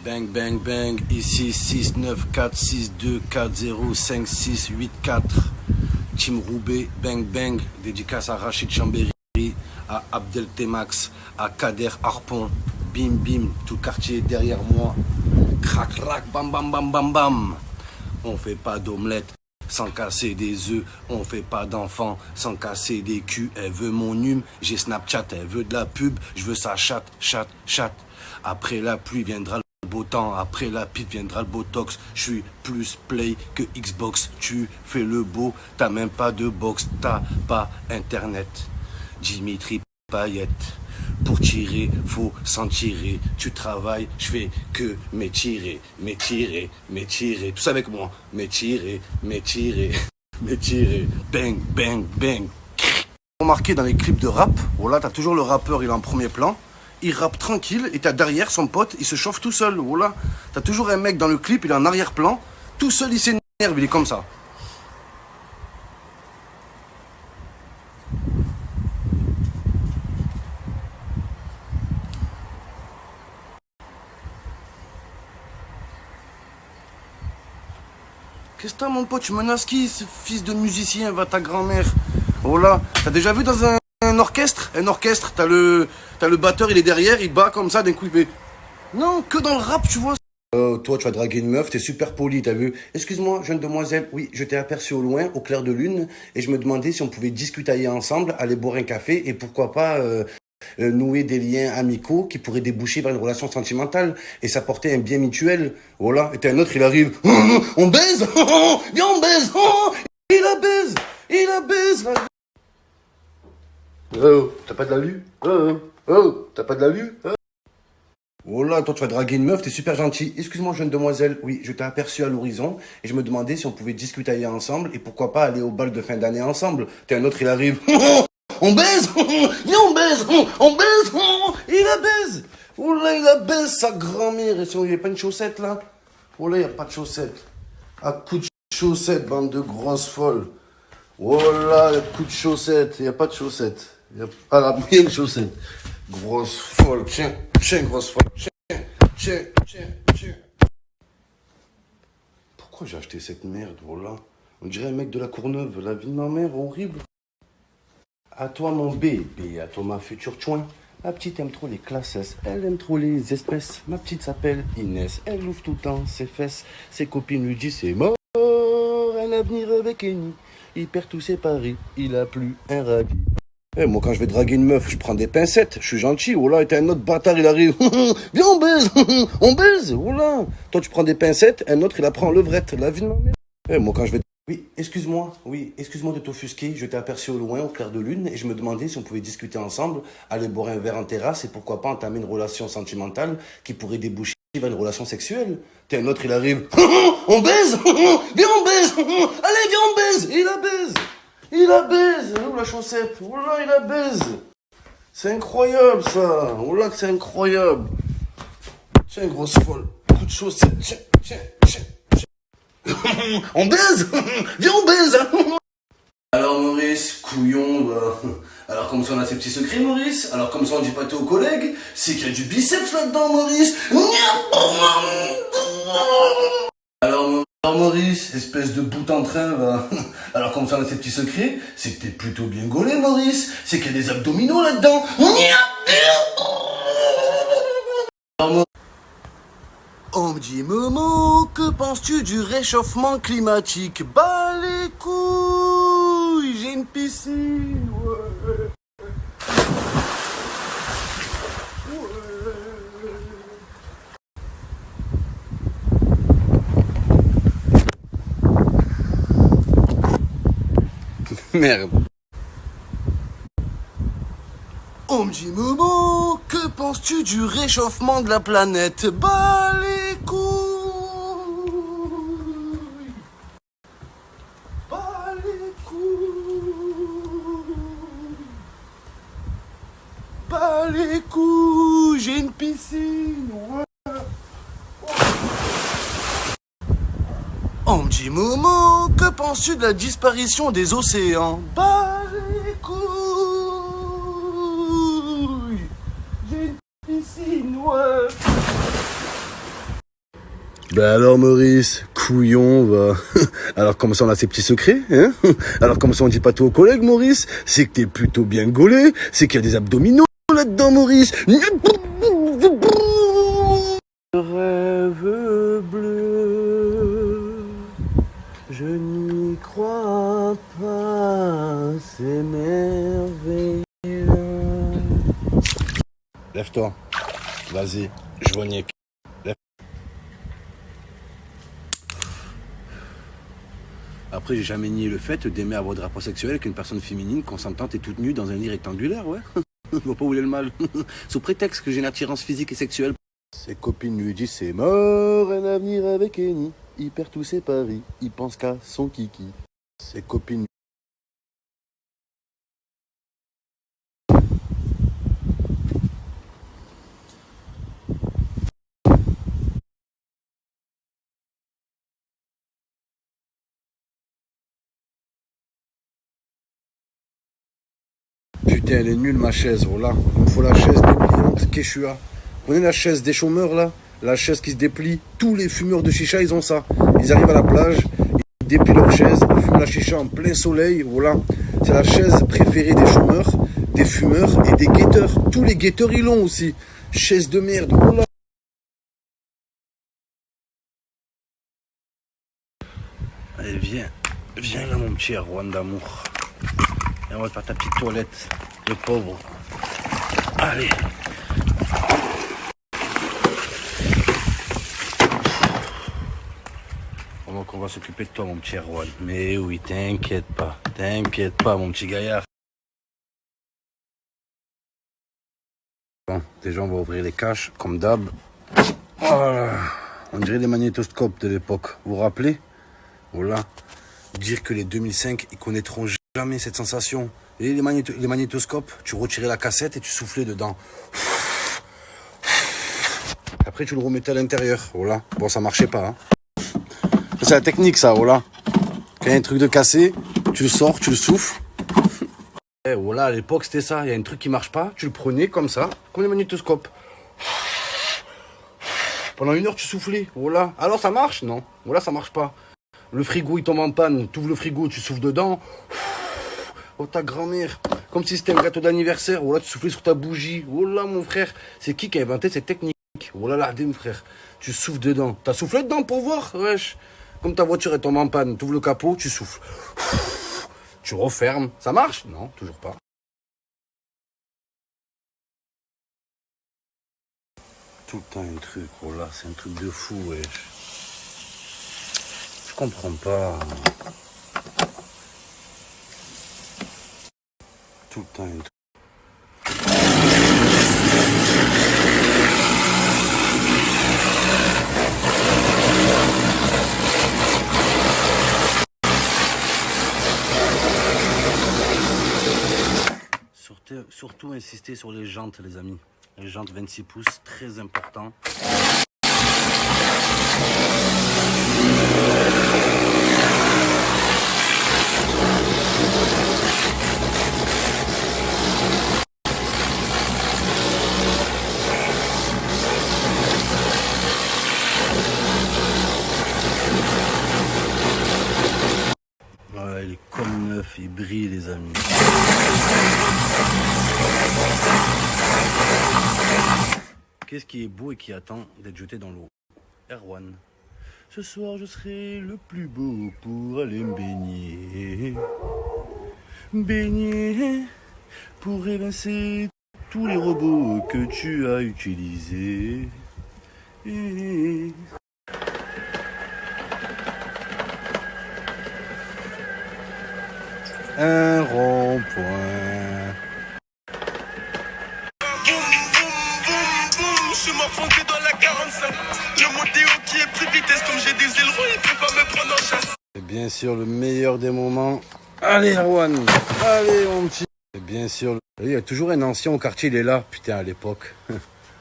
Bang, bang, bang, ici 6, 9, 4, 6, 2, 4, 0, 5, 6, 8, 4. Team Roubaix, bang, bang, dédicace à Rachid Chambéry, à Abdel Temax, à Kader Harpon, bim, bim, tout le quartier derrière moi. Crac, crac, bam, bam, bam, bam, bam. On fait pas d'omelette sans casser des œufs, on fait pas d'enfants sans casser des culs. Elle veut mon hume, j'ai Snapchat, elle veut de la pub, je veux sa chatte, chatte, chatte. Après la pluie viendra le beau temps, après la pipe viendra le botox. Je suis plus play que Xbox, tu fais le beau, t'as même pas de box, t'as pas internet. Dimitri Payet, pour tirer, faut s'en tirer. Tu travailles, je fais que m'étirer, m'étirer, m'étirer. Tout ça avec moi. M'étirer, m'étirer, m'étirer. Bang, bang, bang. Remarqué dans les clips de rap, voilà, t'as toujours le rappeur, il est en premier plan. Il rappe tranquille et t'as derrière son pote, il se chauffe tout seul. Voilà. T'as toujours un mec dans le clip, il est en arrière-plan. Tout seul, il s'énerve, il est comme ça. Qu'est-ce que t'as, mon pote? Tu menaces qui, ce fils de musicien? Va ta grand-mère. Voilà. T'as déjà vu dans un orchestre? Un orchestre, t'as le batteur, il est derrière, il bat comme ça, d'un coup il fait... Non, que dans le rap, tu vois. Toi, tu as dragué une meuf, t'es super poli, t'as vu? Excuse-moi, jeune demoiselle, oui, je t'ai aperçu au loin, au clair de lune, et je me demandais si on pouvait discuter ensemble, aller boire un café, et pourquoi pas nouer des liens amicaux qui pourraient déboucher vers une relation sentimentale, et s'apporter un bien mutuel. Voilà, et t'as un autre, il arrive, on baise, viens on baise, il la baise, il la baise. Oh, t'as pas de la vue? Oh, t'as pas de la vue? Oh là, toi tu vas draguer une meuf, t'es super gentil. Excuse-moi, jeune demoiselle, oui, je t'ai aperçu à l'horizon et je me demandais si on pouvait discuter ensemble et pourquoi pas aller au bal de fin d'année ensemble. T'es un autre, il arrive. On baise. Viens, on baise. On baise. Il la baise. Oh là, il la baise, sa grand-mère. Et si il n'y a pas une chaussette là? Oh là, il n'y a pas de chaussette. À coup de chaussette, bande de grosses folles. Oh là, il y a coup de chaussette. Il n'y a pas de chaussette. Ah là, il y a une chaussette. Grosse folle, tiens, grosse folle, tiens. Pourquoi j'ai acheté cette merde, voilà? On dirait un mec de la Courneuve, la vie de ma mère, horrible. À toi mon bébé, à toi ma future chouin. Ma petite aime trop les classes, elle aime trop les espèces. Ma petite s'appelle Inès, elle ouvre tout le temps ses fesses. Ses copines lui disent c'est mort, elle a venir avec Kenny. Il perd tous ses paris, il a plus un radis. Eh, moi, quand je vais draguer une meuf, je prends des pincettes, je suis gentil, oh là, et t'as un autre bâtard, il arrive, viens, on baise, oh là. Toi, tu prends des pincettes, un autre, il apprend levrette, la vie de ma mère. Eh, moi, quand je vais... Oui, excuse-moi de t'offusquer, je t'ai aperçu au loin, au clair de lune, et je me demandais si on pouvait discuter ensemble, aller boire un verre en terrasse, et pourquoi pas entamer une relation sentimentale qui pourrait déboucher vers une relation sexuelle. T'as un autre, il arrive, on baise, viens, on baise, allez, viens, on baise, il la baise. Il la baise, où la chaussette? Oh là, il la baise. C'est incroyable ça. Oh là, c'est incroyable. Tiens, grosse folle. Coup de chaussette. Tiens. On baise. Viens, on baise. Alors Maurice, couillon, bah. Alors comme ça on a ses petits secrets Maurice. Alors comme ça on dit pas tout aux collègues. C'est qu'il y a du biceps là-dedans Maurice. Alors Maurice, espèce de bout en train, va. Alors comme ça on a ses petits secrets, c'est que t'es plutôt bien gaulé Maurice, c'est qu'il y a des abdominaux là-dedans. On me dit Momo, que penses-tu du réchauffement climatique? Bah les couilles, j'ai une piscine, ouais. Merde. On me dit Momo, que penses-tu du réchauffement de la planète? Bah les couilles. Bah les couilles. Bah les couilles, j'ai une piscine, ouais. On me dit Momo, que penses-tu de la disparition des océans? Bah les couilles. J'ai une piscine, ouais. Ben alors Maurice, couillon, va. Alors comme ça on a ses petits secrets, hein? Alors comme ça on dit pas tout aux collègues, Maurice. C'est que t'es plutôt bien gaulé, c'est qu'il y a des abdominaux là-dedans, Maurice. Rêve bleu, je n'y crois pas, c'est merveilleux. Lève-toi, vas-y, joignez. Après, j'ai jamais nié le fait d'aimer avoir des rapports sexuels avec une personne féminine consentante et toute nue dans un lit rectangulaire, ouais. Je vois pas où il est le mal. Sous prétexte que j'ai une attirance physique et sexuelle. Ses copines lui disent c'est mort, un avenir avec Eni. Il perd tous ses paris, il pense qu'à son kiki. Ses copines. Putain, elle est nulle ma chaise, voilà. Il me faut la chaise dépliante Quechua. Vous prenez la chaise des chômeurs là, la chaise qui se déplie. Tous les fumeurs de chicha, ils ont ça. Ils arrivent à la plage, ils déplient leur chaise, ils fument la chicha en plein soleil, voilà. C'est la chaise préférée des chômeurs, des fumeurs et des guetteurs. Tous les guetteurs, ils l'ont aussi. Chaise de merde, voilà. Allez, viens là mon petit Erwan d'amour. Et on va te faire ta petite toilette, le pauvre. Allez. Donc on va s'occuper de toi mon petit Erwan. Mais oui, t'inquiète pas mon petit gaillard. Bon, déjà on va ouvrir les caches, comme d'hab. Voilà. On dirait les magnétoscopes de l'époque, vous vous rappelez? Voilà. Dire que les 2005, ils connaîtront jamais cette sensation. Et les magnétoscopes, tu retirais la cassette et tu soufflais dedans. Après, tu le remettais à l'intérieur. Voilà. Bon, ça marchait pas. Hein. C'est la technique, ça. Voilà. Quand il y a un truc de cassé, tu le sors, tu le souffles. Et voilà, à l'époque, c'était ça. Il y a un truc qui marche pas, tu le prenais comme ça, comme les magnétoscopes. Pendant 1 heure, tu soufflais. Voilà. Alors, ça marche? Non. Voilà, ça marche pas. Le frigo, il tombe en panne. Tu ouvres le frigo, tu souffles dedans. Oh, ta grand-mère. Comme si c'était un gâteau d'anniversaire. Oh là, tu soufflais sur ta bougie. Oh là, mon frère. C'est qui a inventé cette technique? Oh là là, mon frère. Tu souffles dedans. T'as soufflé dedans pour voir? Wesh. Comme ta voiture, elle tombe en panne. Tu ouvres le capot, tu souffles. Tu refermes. Ça marche? Non, toujours pas. Tout le temps un truc. Oh là, c'est un truc de fou, wesh. Je comprends pas. Tout le temps un truc. Surtout insister sur les jantes, les amis. Les jantes 26 pouces, très important. Voilà, il est comme neuf, il brille, les amis. Qu'est-ce qui est beau et qui attend d'être jeté dans l'eau? Erwan. Ce soir, je serai le plus beau pour aller me baigner. Baigner pour évincer tous les robots que tu as utilisés. Un rond-point. Je suis morfondé dans la 45. Le modéo qui est plus vitesse comme j'ai des ailerons, il peut pas me prendre en chasse. C'est bien sûr le meilleur des moments. Allez Erwan, allez mon petit. C'est bien sûr. Il y a toujours un ancien au quartier, il est là. Putain, à l'époque.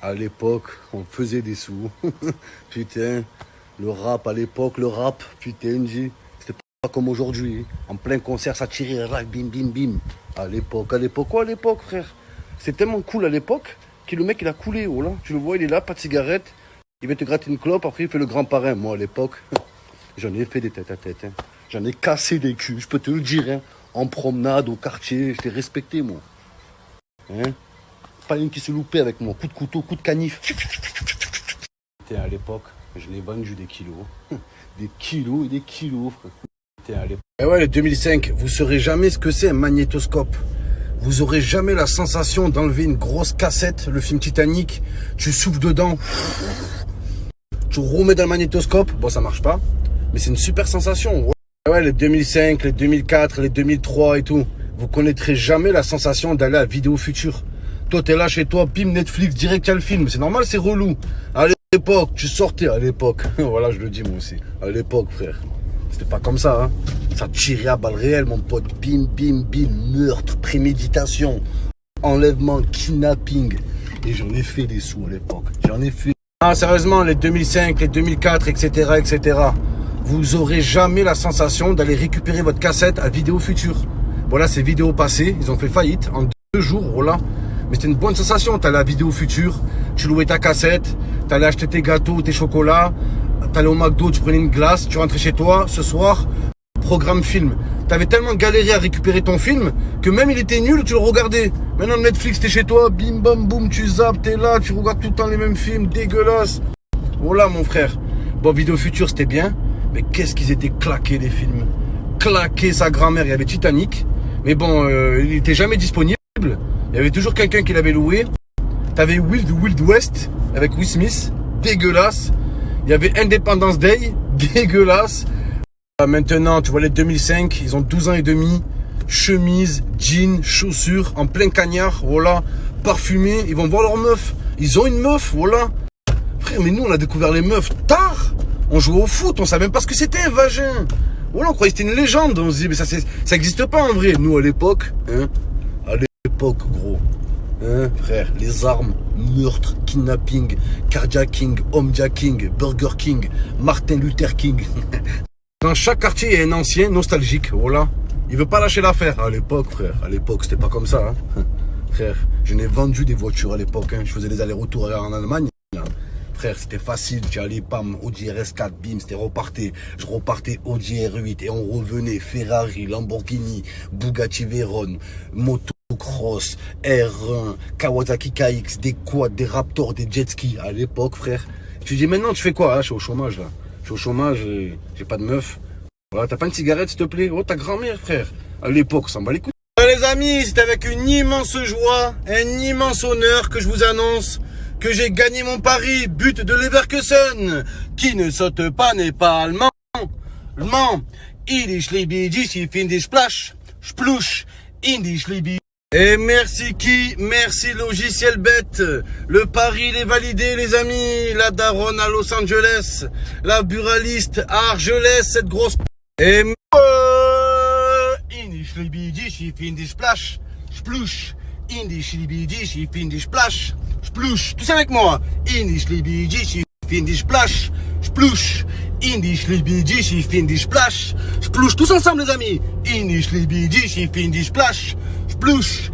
À l'époque, on faisait des sous. Putain, le rap à l'époque, le rap, putain, c'était pas comme aujourd'hui. En plein concert, ça tirait, là, bim, bim, bim. À l'époque, quoi à l'époque, frère? C'est tellement cool à l'époque que le mec, il a coulé, oh là. Tu le vois, il est là, pas de cigarette. Il va te gratter une clope, après il fait le grand parrain. Moi, à l'époque, j'en ai fait des tête à tête. Hein. J'en ai cassé des culs, je peux te le dire. Hein. En promenade, au quartier, je t'ai respecté, moi. Hein? Pas une qui se loupait avec moi. Coup de couteau, coup de canif. À l'époque, je l'ai vendu des kilos. Des kilos et des kilos. Et ouais, le 2005, vous saurez jamais ce que c'est un magnétoscope. Vous aurez jamais la sensation d'enlever une grosse cassette, le film Titanic. Tu souffles dedans. Tu remets dans le magnétoscope. Bon, ça marche pas. Mais c'est une super sensation. Ouais, les 2005, les 2004, les 2003 et tout. Vous connaîtrez jamais la sensation d'aller à Vidéo Future. Toi, t'es là chez toi, bim, Netflix, direct, il y a le film. C'est normal, c'est relou. À l'époque, tu sortais à l'époque. Voilà, je le dis moi aussi. À l'époque, frère. C'était pas comme ça, hein. Ça tirait à balles réelles, mon pote. Bim, bim, bim, meurtre, préméditation, enlèvement, kidnapping. Et j'en ai fait des sous à l'époque. J'en ai fait. Ah, sérieusement, les 2005, les 2004, etc., etc. Vous aurez jamais la sensation d'aller récupérer votre cassette à Vidéo Future. Voilà, c'est Vidéo Passé. Ils ont fait faillite en 2 jours, voilà. Mais c'était une bonne sensation. T'allais à Vidéo Future, tu louais ta cassette, t'allais acheter tes gâteaux, tes chocolats, t'allais au McDo, tu prenais une glace, tu rentrais chez toi, ce soir, programme film. T'avais tellement galéré à récupérer ton film que même il était nul, tu le regardais. Maintenant Netflix, t'es chez toi, bim bam boum, tu zappes, t'es là, tu regardes tout le temps les mêmes films, dégueulasse. Voilà mon frère. Bon, Vidéo Future c'était bien, mais qu'est-ce qu'ils étaient claqués les films. Claqués sa grand-mère, il y avait Titanic, mais bon, il était jamais disponible. Il y avait toujours quelqu'un qui l'avait loué. T'avais Wild West avec Will Smith, dégueulasse. Il y avait Independence Day, dégueulasse. Maintenant, tu vois les 2005, ils ont 12 ans et demi. Chemise, jean, chaussures, en plein cagnard, voilà. Parfumés, ils vont voir leur meuf. Ils ont une meuf, voilà. Frère, mais nous, on a découvert les meufs tard. On jouait au foot, on savait même pas ce que c'était un vagin. Voilà, on croyait que c'était une légende. On se dit, mais ça existe pas en vrai. Nous, à l'époque, hein. L'époque, gros, hein, frère, les armes, meurtre, kidnapping, carjacking, homejacking, Burger King, Martin Luther King. Dans chaque quartier, il y a un ancien nostalgique, voilà. Il veut pas lâcher l'affaire. À l'époque, frère, à l'époque, c'était pas comme ça, hein. Frère, je n'ai vendu des voitures à l'époque, hein. Je faisais des allers-retours en Allemagne, là. Frère, c'était facile, tu allais, pam, Audi RS4, bim, c'était reparté. Je repartais Audi R8 et on revenait Ferrari, Lamborghini, Bugatti Veyron, moto. Cross, R1, Kawasaki KX, des quads, des Raptors, des jet skis à l'époque, frère. Tu dis maintenant tu fais quoi? Ah, je suis au chômage là. Je suis au chômage, j'ai pas de meuf. Voilà, t'as pas une cigarette s'il te plaît? Oh, ta grand-mère, frère. À l'époque, ça me bat les couilles. Les amis, c'est avec une immense joie, un immense honneur que je vous annonce que j'ai gagné mon pari, but de Leverkusen. Qui ne saute pas n'est pas allemand. Allemand. Ich liebe dich, ich finde splash. Splouche. Ich liebe. Et merci qui? Merci logiciel bête. Le pari il est validé les amis. La daronne à Los Angeles. La buraliste à Argelès, cette grosse. Et ich liebe dich, ich finde splash. Splouche. Ich liebe dich, ich finde splash. Splouche. Tous avec moi. Ich liebe dich, ich finde splash. Splouche. Ich liebe dich, ich finde splash. Splouche. Tous ensemble les amis. Ich liebe dich, ich finde splash. Splouche.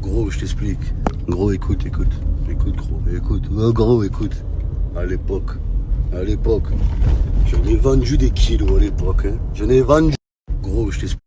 Gros, je t'explique. Gros, écoute. Écoute, gros, écoute. Oh, gros, écoute. À l'époque, j'en ai vendu des kilos à l'époque. Hein. J'en ai vendu. Gros, je t'explique.